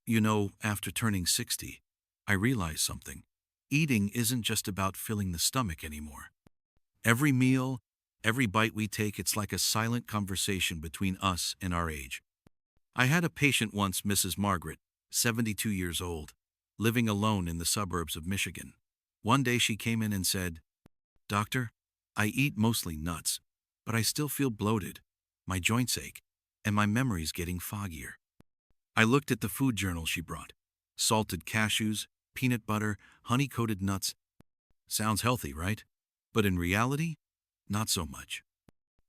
After turning 60, I realized something. Eating isn't just about filling the stomach anymore. Every meal, every bite we take, it's like a silent conversation between us and our age. I had a patient once, Mrs. Margaret, 72 years old, living alone in the suburbs of Michigan. One day she came in and said, "Doctor, I eat mostly nuts, but I still feel bloated, my joints ache, and my memory's getting foggier." I looked at the food journal she brought. Salted cashews, peanut butter, honey-coated nuts. Sounds healthy, right? But in reality, not so much.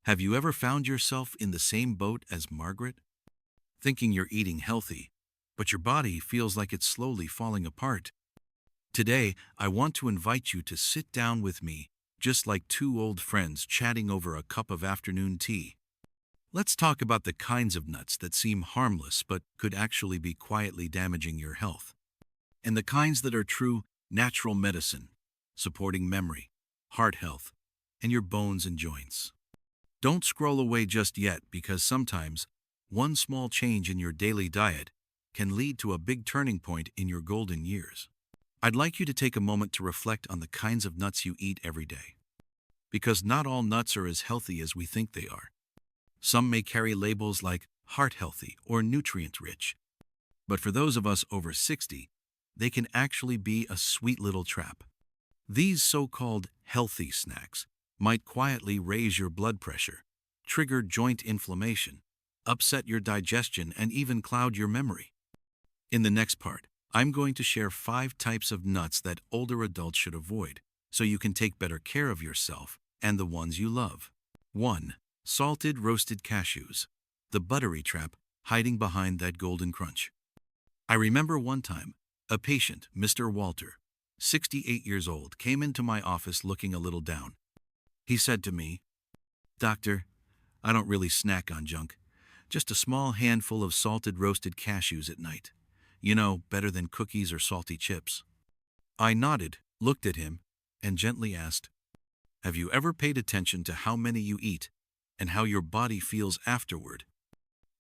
Have you ever found yourself in the same boat as Margaret? Thinking you're eating healthy, but your body feels like it's slowly falling apart. Today, I want to invite you to sit down with me, just like two old friends chatting over a cup of afternoon tea. Let's talk about the kinds of nuts that seem harmless but could actually be quietly damaging your health, and the kinds that are true natural medicine, supporting memory, heart health, and your bones and joints. Don't scroll away just yet, because sometimes one small change in your daily diet can lead to a big turning point in your golden years. I'd like you to take a moment to reflect on the kinds of nuts you eat every day, because not all nuts are as healthy as we think they are. Some may carry labels like heart healthy or nutrient rich, but for those of us over 60, they can actually be a sweet little trap. These so-called healthy snacks might quietly raise your blood pressure, trigger joint inflammation, upset your digestion, and even cloud your memory. In the next part, I'm going to share 5 types of nuts that older adults should avoid, so you can take better care of yourself and the ones you love. 1. Salted roasted cashews. The buttery trap hiding behind that golden crunch. I remember one time, a patient, Mr. Walter, 68 years old, came into my office looking a little down. He said to me, "Doctor, I don't really snack on junk. Just a small handful of salted roasted cashews at night. Better than cookies or salty chips." I nodded, looked at him, and gently asked, "Have you ever paid attention to how many you eat and how your body feels afterward?"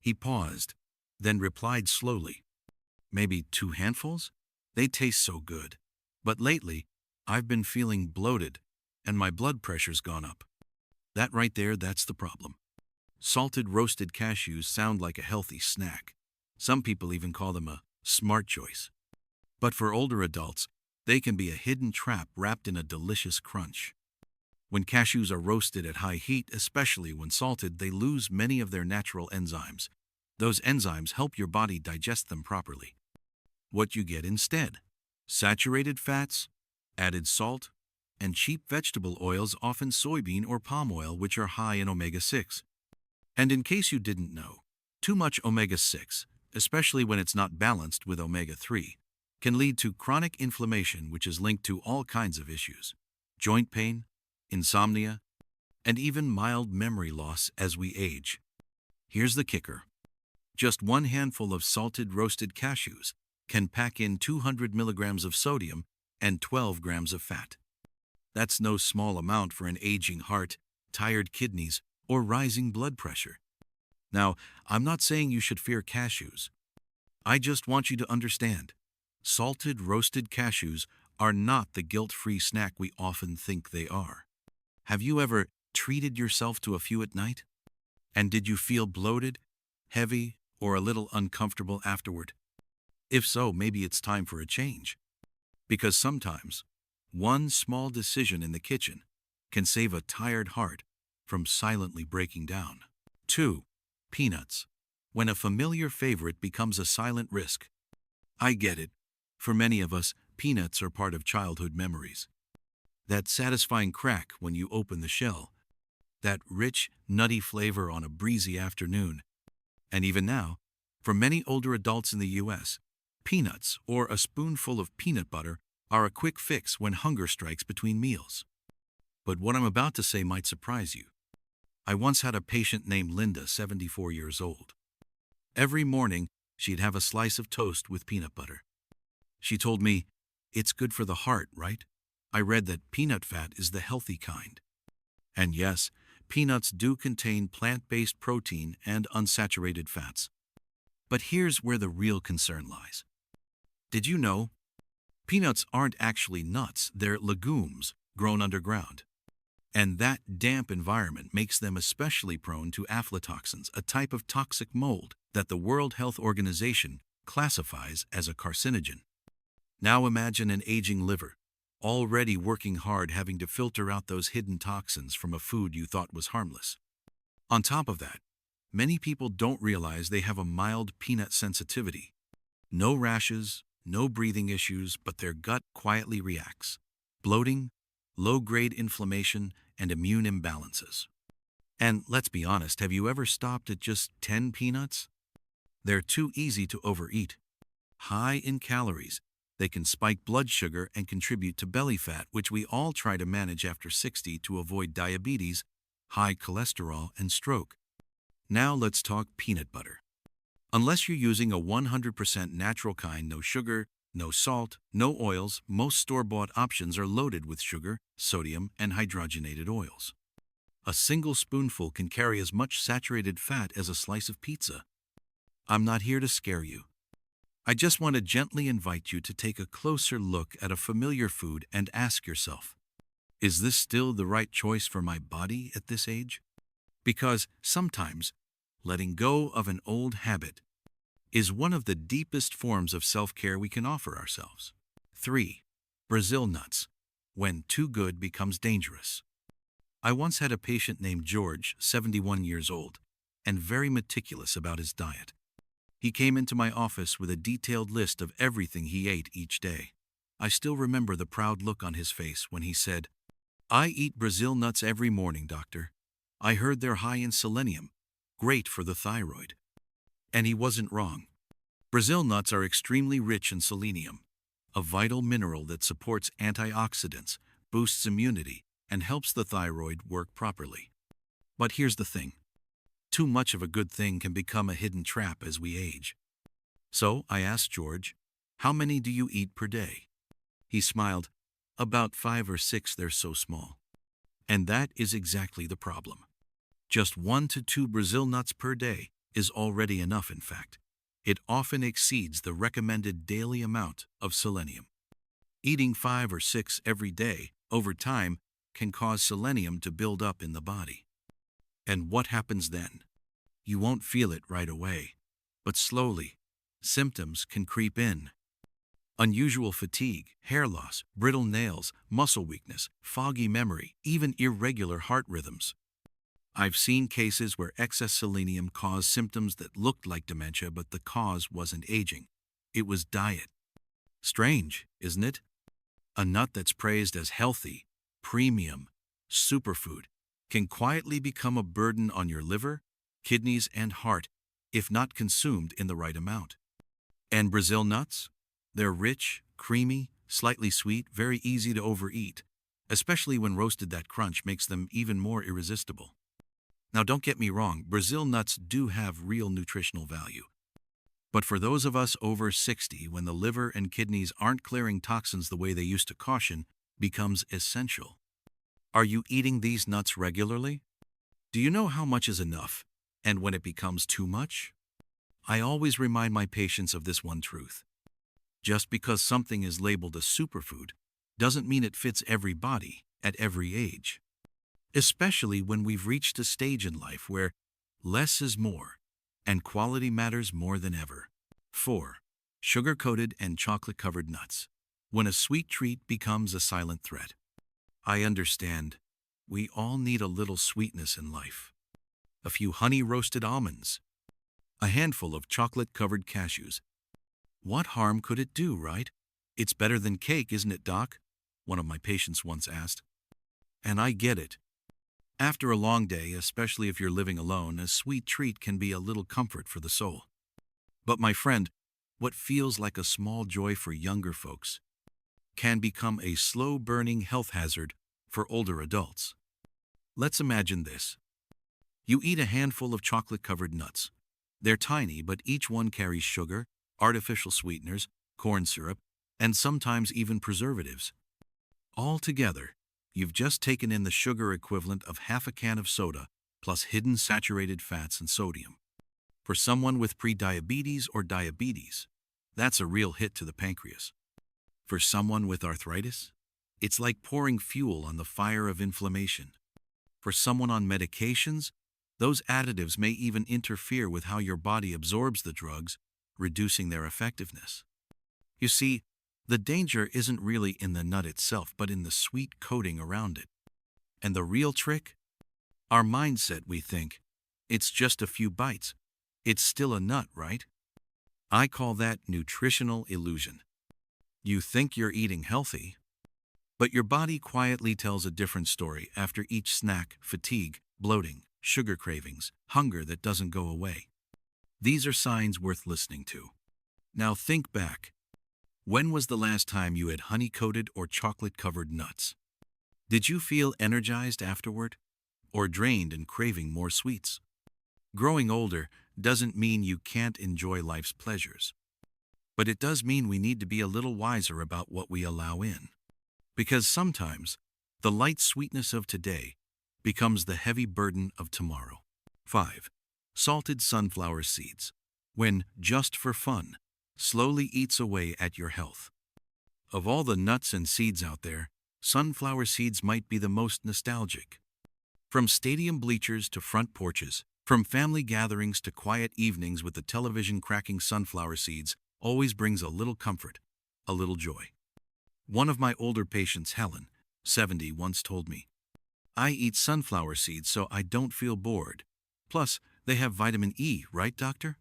He paused, then replied slowly, "Maybe 2 handfuls? They taste so good. But lately, I've been feeling bloated, and my blood pressure's gone up." That right there, that's the problem. Salted roasted cashews sound like a healthy snack. Some people even call them a smart choice. But for older adults, they can be a hidden trap wrapped in a delicious crunch. When cashews are roasted at high heat, especially when salted, they lose many of their natural enzymes. Those enzymes help your body digest them properly. What you get instead? Saturated fats, added salt, and cheap vegetable oils, often soybean or palm oil, which are high in omega-6. And in case you didn't know, too much omega-6, especially when it's not balanced with omega-3, can lead to chronic inflammation, which is linked to all kinds of issues: joint pain, insomnia, and even mild memory loss as we age. Here's the kicker. Just one handful of salted roasted cashews can pack in 200 milligrams of sodium and 12 grams of fat. That's no small amount for an aging heart, tired kidneys, or rising blood pressure. Now, I'm not saying you should fear cashews. I just want you to understand, salted roasted cashews are not the guilt-free snack we often think they are. Have you ever treated yourself to a few at night? And did you feel bloated, heavy, or a little uncomfortable afterward? If so, maybe it's time for a change. Because sometimes, one small decision in the kitchen can save a tired heart from silently breaking down. 2. Peanuts. When a familiar favorite becomes a silent risk. I get it. For many of us, peanuts are part of childhood memories. That satisfying crack when you open the shell, that rich, nutty flavor on a breezy afternoon. And even now, for many older adults in the U.S., peanuts or a spoonful of peanut butter are a quick fix when hunger strikes between meals. But what I'm about to say might surprise you. I once had a patient named Linda, 74 years old. Every morning, she'd have a slice of toast with peanut butter. She told me, "It's good for the heart, right? I read that peanut fat is the healthy kind." And yes, peanuts do contain plant-based protein and unsaturated fats. But here's where the real concern lies. Did you know? Peanuts aren't actually nuts, they're legumes grown underground. And that damp environment makes them especially prone to aflatoxins, a type of toxic mold that the World Health Organization classifies as a carcinogen. Now imagine an aging liver, already working hard having to filter out those hidden toxins from a food you thought was harmless. On top of that, many people don't realize they have a mild peanut sensitivity. No rashes, no breathing issues, but their gut quietly reacts. Bloating, low-grade inflammation, and immune imbalances. And let's be honest, have you ever stopped at just 10 peanuts? They're too easy to overeat. High in calories, they can spike blood sugar and contribute to belly fat, which we all try to manage after 60 to avoid diabetes, high cholesterol, and stroke. Now let's talk peanut butter. Unless you're using a 100% natural kind, no sugar, no salt, no oils, most store-bought options are loaded with sugar, sodium, and hydrogenated oils. A single spoonful can carry as much saturated fat as a slice of pizza. I'm not here to scare you. I just want to gently invite you to take a closer look at a familiar food and ask yourself, is this still the right choice for my body at this age? Because sometimes, letting go of an old habit is one of the deepest forms of self-care we can offer ourselves. 3. Brazil nuts. When too good becomes dangerous. I once had a patient named George, 71 years old, and very meticulous about his diet. He came into my office with a detailed list of everything he ate each day. I still remember the proud look on his face when he said, "I eat Brazil nuts every morning, doctor. I heard they're high in selenium, great for the thyroid." And he wasn't wrong. Brazil nuts are extremely rich in selenium, a vital mineral that supports antioxidants, boosts immunity, and helps the thyroid work properly. But here's the thing. Too much of a good thing can become a hidden trap as we age. So I asked George, "How many do you eat per day?" He smiled, "About 5 or 6, they're so small." And that is exactly the problem. Just 1 to 2 Brazil nuts per day is already enough, in fact. It often exceeds the recommended daily amount of selenium. Eating 5 or 6 every day, over time, can cause selenium to build up in the body. And what happens then? You won't feel it right away, but slowly, symptoms can creep in. Unusual fatigue, hair loss, brittle nails, muscle weakness, foggy memory, even irregular heart rhythms. I've seen cases where excess selenium caused symptoms that looked like dementia, but the cause wasn't aging. It was diet. Strange, isn't it? A nut that's praised as healthy, premium, superfood can quietly become a burden on your liver, kidneys, and heart if not consumed in the right amount. And Brazil nuts? They're rich, creamy, slightly sweet, very easy to overeat, especially when roasted. That crunch makes them even more irresistible. Now don't get me wrong, Brazil nuts do have real nutritional value. But for those of us over 60, when the liver and kidneys aren't clearing toxins the way they used to, caution becomes essential. Are you eating these nuts regularly? Do you know how much is enough, and when it becomes too much? I always remind my patients of this one truth. Just because something is labeled a superfood doesn't mean it fits every body at every age. Especially when we've reached a stage in life where less is more, and quality matters more than ever. 4. Sugar-coated and chocolate-covered nuts. When a sweet treat becomes a silent threat. I understand. We all need a little sweetness in life. A few honey-roasted almonds. A handful of chocolate-covered cashews. What harm could it do, right? It's better than cake, isn't it, Doc? One of my patients once asked. And I get it. After a long day, especially if you're living alone, a sweet treat can be a little comfort for the soul. But my friend, what feels like a small joy for younger folks can become a slow-burning health hazard for older adults. Let's imagine this. You eat a handful of chocolate-covered nuts. They're tiny, but each one carries sugar, artificial sweeteners, corn syrup, and sometimes even preservatives. All together, you've just taken in the sugar equivalent of half a can of soda, plus hidden saturated fats and sodium. For someone with prediabetes or diabetes, that's a real hit to the pancreas. For someone with arthritis, it's like pouring fuel on the fire of inflammation. For someone on medications, those additives may even interfere with how your body absorbs the drugs, reducing their effectiveness. You see, the danger isn't really in the nut itself, but in the sweet coating around it. And the real trick? Our mindset. We think, it's just a few bites. It's still a nut, right? I call that nutritional illusion. You think you're eating healthy, but your body quietly tells a different story after each snack: fatigue, bloating, sugar cravings, hunger that doesn't go away. These are signs worth listening to. Now think back. When was the last time you had honey-coated or chocolate-covered nuts? Did you feel energized afterward, or drained and craving more sweets? Growing older doesn't mean you can't enjoy life's pleasures, but it does mean we need to be a little wiser about what we allow in. Because sometimes, the light sweetness of today becomes the heavy burden of tomorrow. 5. Salted sunflower seeds. When, just for fun, slowly eats away at your health. Of all the nuts and seeds out there, sunflower seeds might be the most nostalgic. From stadium bleachers to front porches, from family gatherings to quiet evenings with the television, cracking sunflower seeds always brings a little comfort, a little joy. One of my older patients, Helen, 70, once told me, "I eat sunflower seeds so I don't feel bored. Plus, they have vitamin E, right, doctor?"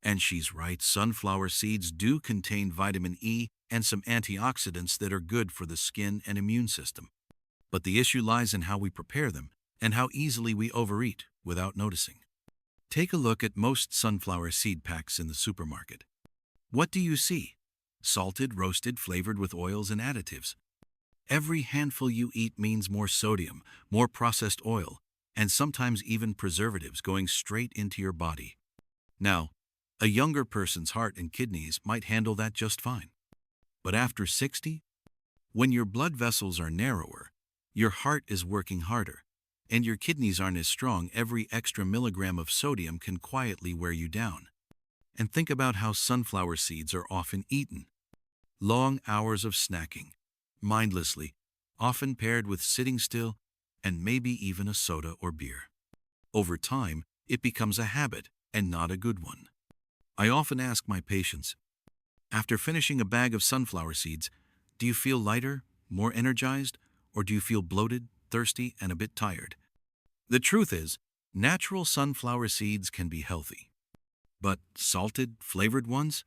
And she's right. Sunflower seeds do contain vitamin E and some antioxidants that are good for the skin and immune system. But the issue lies in how we prepare them and how easily we overeat without noticing. Take a look at most sunflower seed packs in the supermarket. What do you see? Salted, roasted, flavored with oils and additives. Every handful you eat means more sodium, more processed oil, and sometimes even preservatives going straight into your body. Now, a younger person's heart and kidneys might handle that just fine. But after 60, when your blood vessels are narrower, your heart is working harder, and your kidneys aren't as strong, every extra milligram of sodium can quietly wear you down. And think about how sunflower seeds are often eaten. Long hours of snacking, mindlessly, often paired with sitting still and maybe even a soda or beer. Over time, it becomes a habit and not a good one. I often ask my patients, after finishing a bag of sunflower seeds, do you feel lighter, more energized, or do you feel bloated, thirsty, and a bit tired? The truth is, natural sunflower seeds can be healthy. But salted, flavored ones?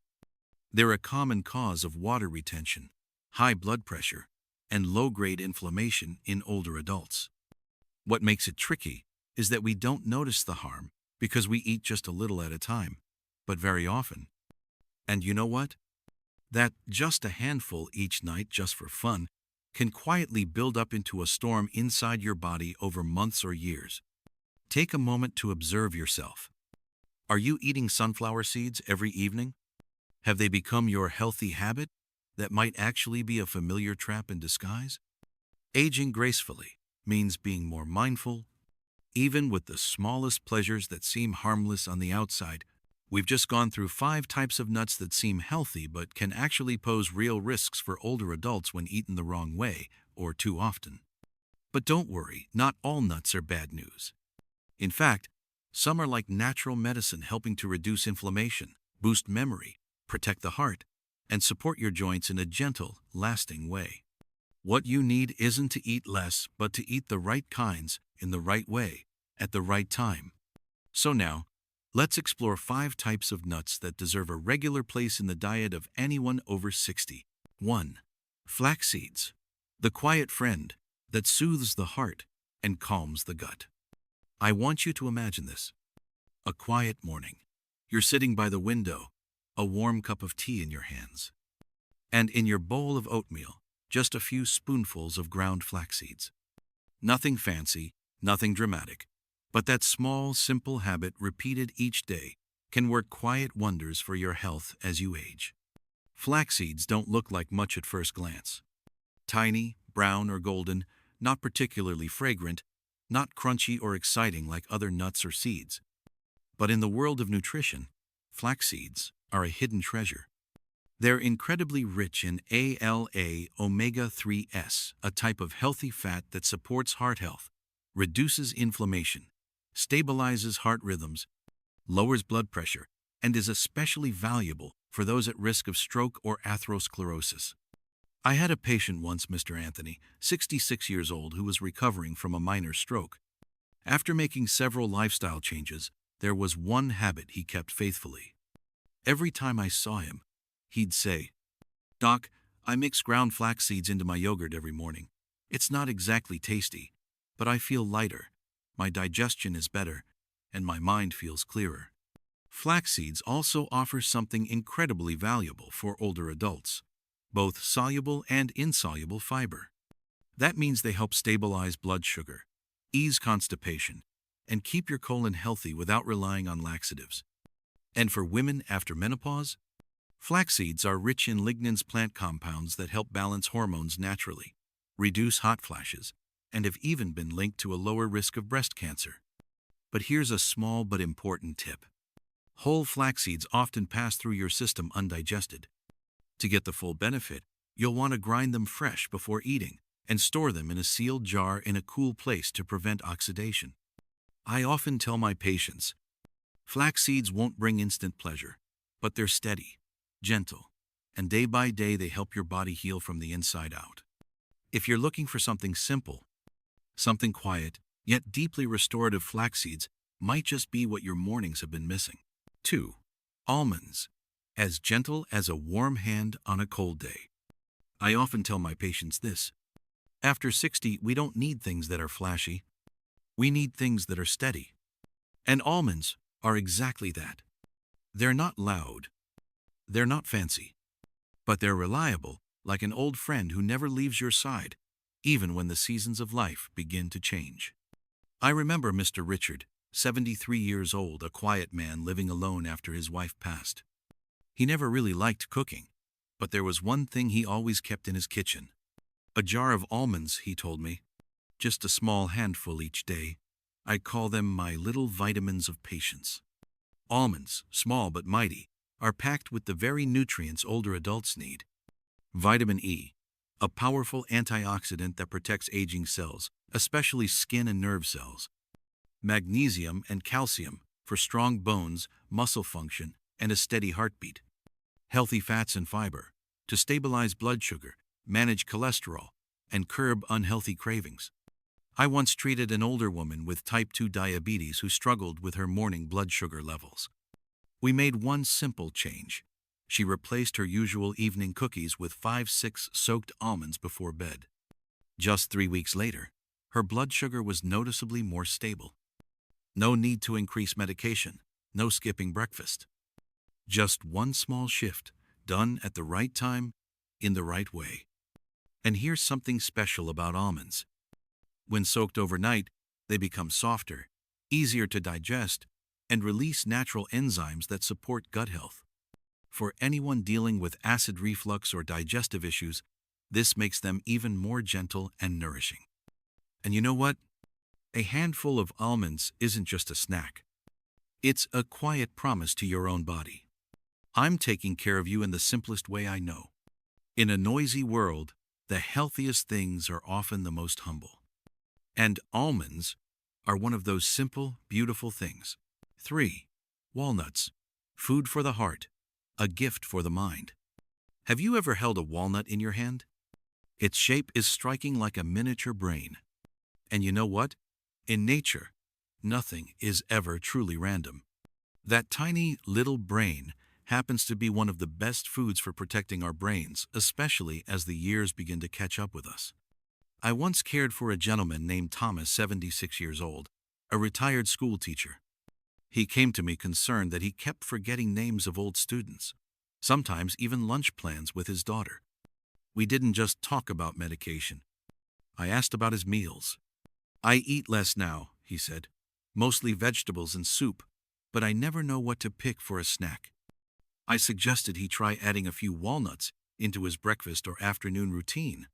They're a common cause of water retention, high blood pressure, and low-grade inflammation in older adults. What makes it tricky is that we don't notice the harm because we eat just a little at a time, but very often. And you know what? That just a handful each night just for fun can quietly build up into a storm inside your body over months or years. Take a moment to observe yourself. Are you eating sunflower seeds every evening? Have they become your healthy habit that might actually be a familiar trap in disguise? Aging gracefully means being more mindful, even with the smallest pleasures that seem harmless on the outside. We've just gone through 5 types of nuts that seem healthy but can actually pose real risks for older adults when eaten the wrong way or too often. But don't worry, not all nuts are bad news. In fact, some are like natural medicine, helping to reduce inflammation, boost memory, protect the heart, and support your joints in a gentle, lasting way. What you need isn't to eat less, but to eat the right kinds in the right way at the right time. So now, let's explore 5 types of nuts that deserve a regular place in the diet of anyone over 60. 1. Flax seeds, the quiet friend that soothes the heart and calms the gut. I want you to imagine this. A quiet morning. You're sitting by the window, a warm cup of tea in your hands. And in your bowl of oatmeal, just a few spoonfuls of ground flax seeds. Nothing fancy, nothing dramatic. But that small, simple habit repeated each day can work quiet wonders for your health as you age. Flax seeds don't look like much at first glance. Tiny, brown or golden, not particularly fragrant, not crunchy or exciting like other nuts or seeds. But in the world of nutrition, flax seeds are a hidden treasure. They're incredibly rich in ALA omega-3s, a type of healthy fat that supports heart health, reduces inflammation, stabilizes heart rhythms, lowers blood pressure, and is especially valuable for those at risk of stroke or atherosclerosis. I had a patient once, Mr. Anthony, 66 years old, who was recovering from a minor stroke. After making several lifestyle changes, there was one habit he kept faithfully. Every time I saw him, he'd say, "Doc, I mix ground flax seeds into my yogurt every morning. It's not exactly tasty, but I feel lighter, my digestion is better, and my mind feels clearer." Flax seeds also offer something incredibly valuable for older adults, both soluble and insoluble fiber. That means they help stabilize blood sugar, ease constipation, and keep your colon healthy without relying on laxatives. And for women after menopause, flax seeds are rich in lignans, plant compounds that help balance hormones naturally, reduce hot flashes, and have even been linked to a lower risk of breast cancer. But here's a small but important tip. Whole flax seeds often pass through your system undigested. To get the full benefit, you'll want to grind them fresh before eating and store them in a sealed jar in a cool place to prevent oxidation. I often tell my patients, flax seeds won't bring instant pleasure, but they're steady, gentle, and day by day they help your body heal from the inside out. If you're looking for something simple, something quiet, yet deeply restorative, flax seeds might just be what your mornings have been missing. 2. Almonds. As gentle as a warm hand on a cold day. I often tell my patients this. After 60, we don't need things that are flashy. We need things that are steady. And almonds are exactly that. They're not loud. They're not fancy. But they're reliable, like an old friend who never leaves your side, even when the seasons of life begin to change. I remember Mr. Richard, 73 years old, a quiet man living alone after his wife passed. He never really liked cooking, but there was one thing he always kept in his kitchen. A jar of almonds, he told me. Just a small handful each day. I call them my little vitamins of patience. Almonds, small but mighty, are packed with the very nutrients older adults need. Vitamin E, a powerful antioxidant that protects aging cells, especially skin and nerve cells. Magnesium and calcium for strong bones, muscle function, and a steady heartbeat. Healthy fats and fiber to stabilize blood sugar, manage cholesterol, and curb unhealthy cravings. I once treated an older woman with type 2 diabetes who struggled with her morning blood sugar levels. We made one simple change. She replaced her usual evening cookies with 5-6 soaked almonds before bed. Just 3 weeks later, her blood sugar was noticeably more stable. No need to increase medication, no skipping breakfast. Just one small shift, done at the right time, in the right way. And here's something special about almonds. When soaked overnight, they become softer, easier to digest, and release natural enzymes that support gut health. For anyone dealing with acid reflux or digestive issues, this makes them even more gentle and nourishing. And you know what? A handful of almonds isn't just a snack. It's a quiet promise to your own body. I'm taking care of you in the simplest way I know. In a noisy world, the healthiest things are often the most humble. And almonds are one of those simple, beautiful things. 3. Walnuts. Food for the heart, a gift for the mind. Have you ever held a walnut in your hand? Its shape is striking, like a miniature brain. And you know what? In nature, nothing is ever truly random. That tiny little brain happens to be one of the best foods for protecting our brains, especially as the years begin to catch up with us. I once cared for a gentleman named Thomas, 76 years old, a retired school teacher. He came to me concerned that he kept forgetting names of old students, sometimes even lunch plans with his daughter. We didn't just talk about medication. I asked about his meals. "I eat less now," he said, "mostly vegetables and soup, but I never know what to pick for a snack." I suggested he try adding a few walnuts into his breakfast or afternoon routine.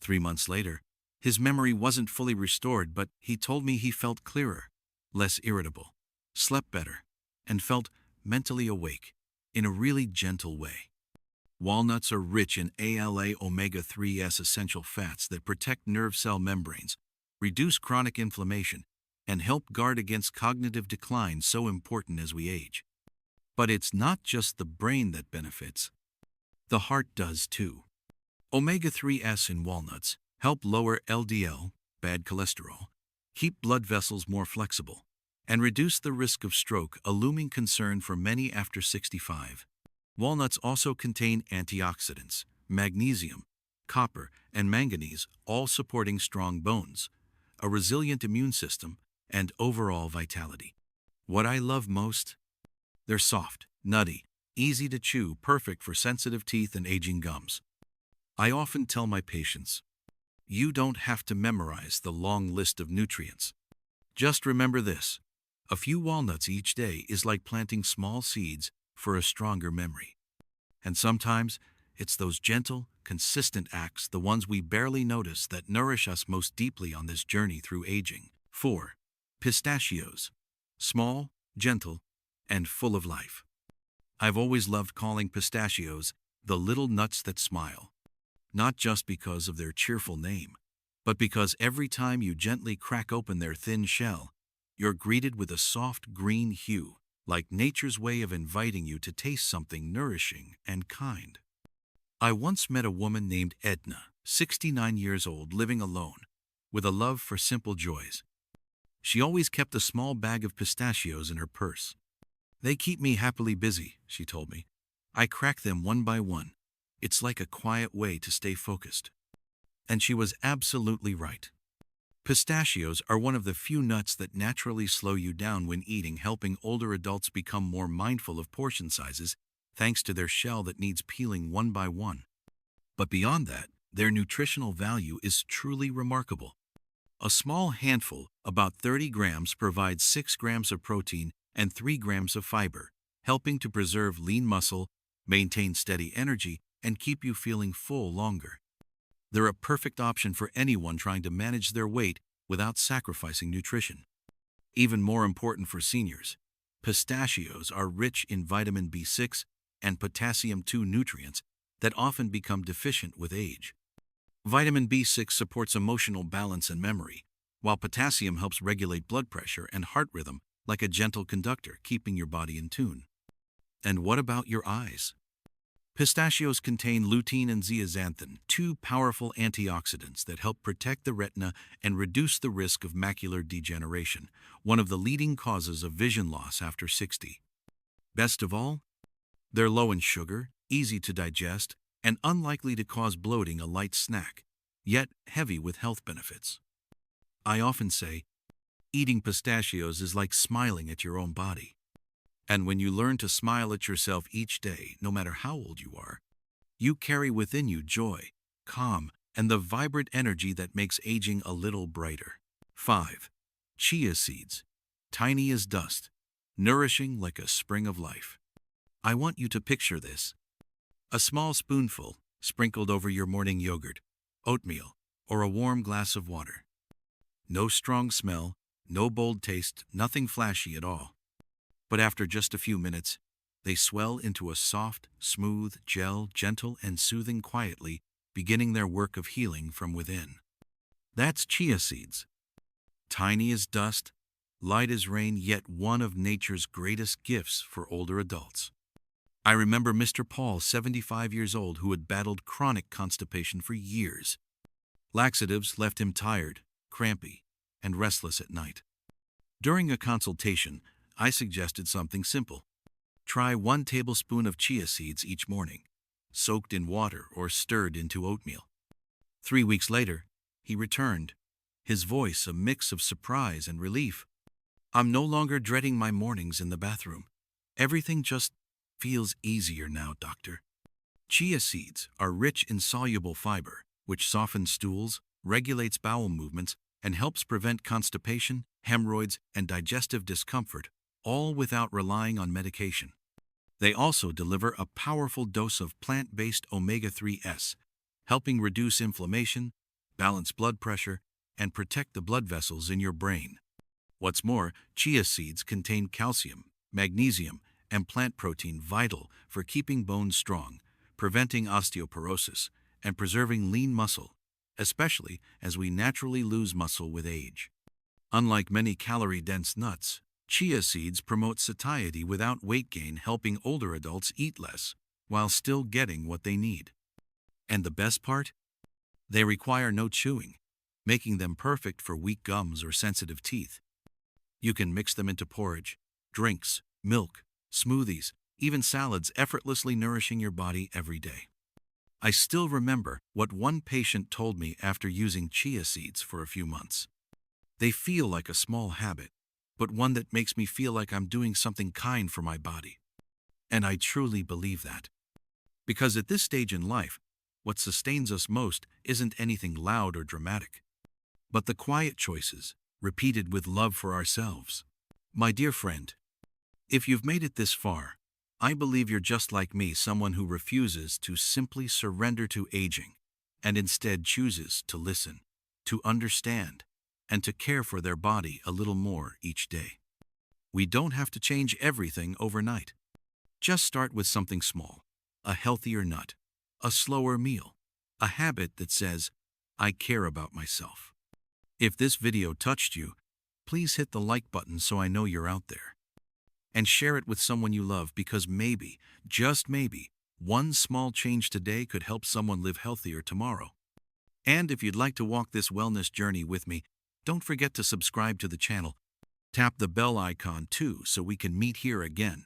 3 months later, his memory wasn't fully restored, but he told me he felt clearer, less irritable, slept better, and felt mentally awake in a really gentle way. Walnuts are rich in ALA omega-3s essential fats that protect nerve cell membranes, reduce chronic inflammation, and help guard against cognitive decline so important as we age. But it's not just the brain that benefits. The heart does too. Omega-3s in walnuts help lower LDL, bad cholesterol, keep blood vessels more flexible, and reduce the risk of stroke, a looming concern for many after 65. Walnuts also contain antioxidants, magnesium, copper, and manganese, all supporting strong bones, a resilient immune system, and overall vitality. What I love most? They're soft, nutty, easy to chew, perfect for sensitive teeth and aging gums. I often tell my patients, you don't have to memorize the long list of nutrients. Just remember this: a few walnuts each day is like planting small seeds for a stronger memory. And sometimes it's those gentle, consistent acts, the ones we barely notice, that nourish us most deeply on this journey through aging. 4. Pistachios. Small, gentle, and full of life. I've always loved calling pistachios the little nuts that smile. Not just because of their cheerful name, but because every time you gently crack open their thin shell, you're greeted with a soft green hue, like nature's way of inviting you to taste something nourishing and kind. I once met a woman named Edna, 69 years old, living alone, with a love for simple joys. She always kept a small bag of pistachios in her purse. They keep me happily busy, she told me. I crack them one by one. It's like a quiet way to stay focused. And she was absolutely right. Pistachios are one of the few nuts that naturally slow you down when eating, helping older adults become more mindful of portion sizes, thanks to their shell that needs peeling one by one. But beyond that, their nutritional value is truly remarkable. A small handful, about 30 grams, provides 6 grams of protein and 3 grams of fiber, helping to preserve lean muscle, maintain steady energy, and keep you feeling full longer. They're a perfect option for anyone trying to manage their weight without sacrificing nutrition. Even more important for seniors, pistachios are rich in vitamin B6 and potassium II nutrients that often become deficient with age. Vitamin B6 supports emotional balance and memory, while potassium helps regulate blood pressure and heart rhythm like a gentle conductor, keeping your body in tune. And what about your eyes? Pistachios contain lutein and zeaxanthin, two powerful antioxidants that help protect the retina and reduce the risk of macular degeneration, one of the leading causes of vision loss after 60. Best of all, they're low in sugar, easy to digest, and unlikely to cause bloating, a light snack, yet heavy with health benefits. I often say, eating pistachios is like smiling at your own body. And when you learn to smile at yourself each day, no matter how old you are, you carry within you joy, calm, and the vibrant energy that makes aging a little brighter. 5. Chia seeds. Tiny as dust, nourishing like a spring of life. I want you to picture this. A small spoonful sprinkled over your morning yogurt, oatmeal, or a warm glass of water. No strong smell, no bold taste, nothing flashy at all. But after just a few minutes, they swell into a soft, smooth gel, gentle and soothing, quietly beginning their work of healing from within. That's chia seeds. Tiny as dust, light as rain, yet one of nature's greatest gifts for older adults. I remember Mr. Paul, 75 years old, who had battled chronic constipation for years. Laxatives left him tired, crampy, and restless at night. During a consultation, I suggested something simple. Try 1 tablespoon of chia seeds each morning, soaked in water or stirred into oatmeal. 3 weeks later, he returned, his voice a mix of surprise and relief. I'm no longer dreading my mornings in the bathroom. Everything just feels easier now, doctor. Chia seeds are rich in soluble fiber, which softens stools, regulates bowel movements, and helps prevent constipation, hemorrhoids, and digestive discomfort, all without relying on medication. They also deliver a powerful dose of plant-based omega-3s, helping reduce inflammation, balance blood pressure, and protect the blood vessels in your brain. What's more, chia seeds contain calcium, magnesium, and plant protein vital for keeping bones strong, preventing osteoporosis, and preserving lean muscle, especially as we naturally lose muscle with age. Unlike many calorie-dense nuts, chia seeds promote satiety without weight gain, helping older adults eat less while still getting what they need. And the best part? They require no chewing, making them perfect for weak gums or sensitive teeth. You can mix them into porridge, drinks, milk, smoothies, even salads, effortlessly nourishing your body every day. I still remember what one patient told me after using chia seeds for a few months. They feel like a small habit, but one that makes me feel like I'm doing something kind for my body. And I truly believe that. Because at this stage in life, what sustains us most isn't anything loud or dramatic, but the quiet choices, repeated with love for ourselves. My dear friend, if you've made it this far, I believe you're just like me, someone who refuses to simply surrender to aging, and instead chooses to listen, to understand, and to care for their body a little more each day. We don't have to change everything overnight. Just start with something small, a healthier nut, a slower meal, a habit that says, I care about myself. If this video touched you, please hit the like button so I know you're out there. And share it with someone you love, because maybe, just maybe, one small change today could help someone live healthier tomorrow. And if you'd like to walk this wellness journey with me, don't forget to subscribe to the channel. Tap the bell icon too so we can meet here again,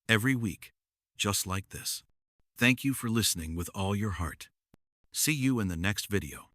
every week, just like this. Thank you for listening with all your heart. See you in the next video.